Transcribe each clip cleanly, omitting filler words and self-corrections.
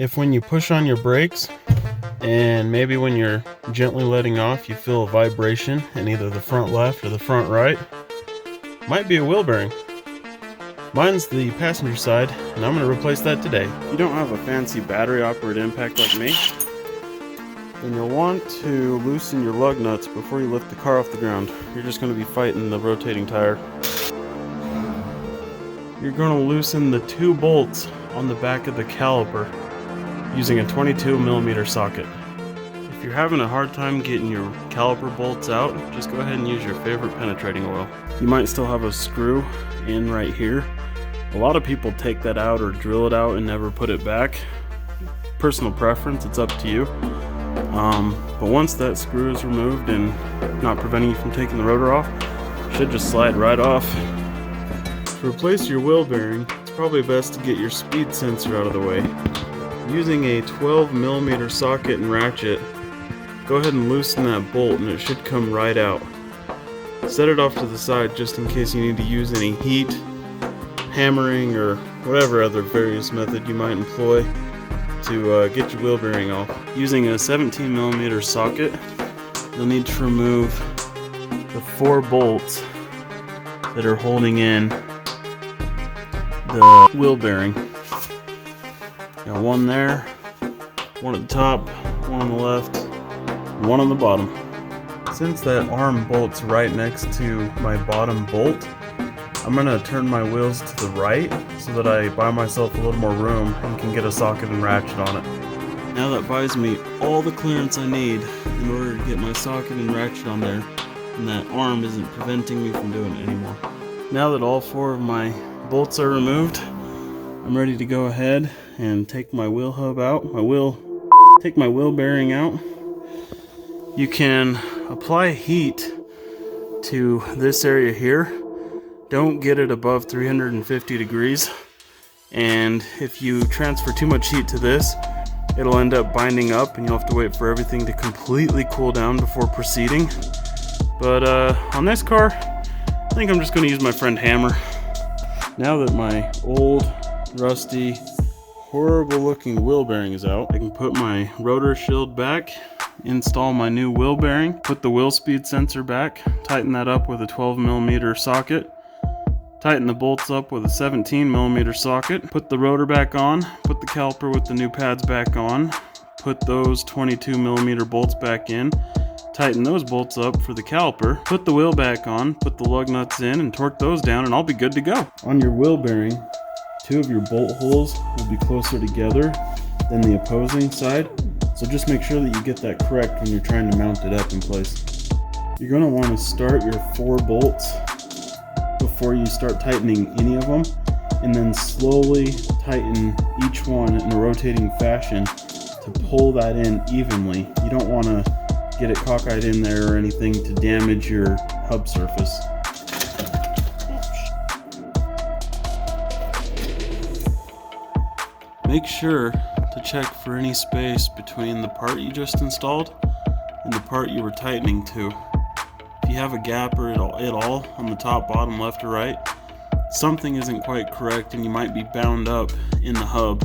If when you push on your brakes and maybe when you're gently letting off you feel a vibration in either the front left or the front right, might be a wheel bearing. Mine's the passenger side, and I'm going to replace that today. If you don't have a fancy battery operated impact like me, then you'll want to loosen your lug nuts before you lift the car off the ground. You're just going to be fighting the rotating tire. You're going to loosen the 2 bolts on the back of the caliper using a 22mm socket. If you're having a hard time getting your caliper bolts out, just go ahead and use your favorite penetrating oil. You might still have a screw in right here. A lot of people take that out or drill it out and never put it back. Personal preference, it's up to you. But once that screw is removed and not preventing you from taking the rotor off, it should just slide right off. To replace your wheel bearing, it's probably best to get your speed sensor out of the way. Using a 12mm socket and ratchet, go ahead and loosen that bolt and it should come right out. Set it off to the side just in case you need to use any heat, hammering, or whatever other various method you might employ to get your wheel bearing off. Using a 17mm socket, you'll need to remove the 4 bolts that are holding in the wheel bearing. Got one there, one at the top, one on the left, one on the bottom. Since that arm bolt's right next to my bottom bolt, I'm going to turn my wheels to the right so that I buy myself a little more room and can get a socket and ratchet on it. Now that buys me all the clearance I need in order to get my socket and ratchet on there, and that arm isn't preventing me from doing it anymore. Now that all 4 of my bolts are removed, I'm ready to go ahead and take my wheel hub out, take my wheel bearing out. You can apply heat to this area here. Don't get it above 350 degrees, and if you transfer too much heat to this, it'll end up binding up and you'll have to wait for everything to completely cool down before proceeding. But on this car, I think I'm just going to use my friend Hammer. Now that my old, rusty, horrible looking wheel bearing is out, I can put my rotor shield back, install my new wheel bearing, put the wheel speed sensor back, tighten that up with a 12mm socket, tighten the bolts up with a 17mm socket, put the rotor back on, put the caliper with the new pads back on, put those 22mm bolts back in, tighten those bolts up for the caliper, put the wheel back on, put the lug nuts in and torque those down, and I'll be good to go. On your wheel bearing, 2 of your bolt holes will be closer together than the opposing side, so just make sure that you get that correct when you're trying to mount it up in place. You're going to want to start your 4 bolts before you start tightening any of them, and then slowly tighten each one in a rotating fashion to pull that in evenly. You don't want to get it cockeyed in there or anything to damage your hub surface. Make sure to check for any space between the part you just installed and the part you were tightening to. If you have a gap or at all on the top, bottom, left, or right, something isn't quite correct and you might be bound up in the hub.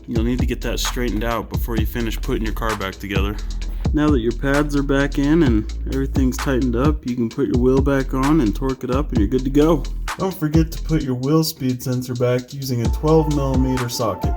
You'll need to get that straightened out before you finish putting your car back together. Now that your pads are back in and everything's tightened up, you can put your wheel back on and torque it up and you're good to go. Don't forget to put your wheel speed sensor back using a 12mm socket.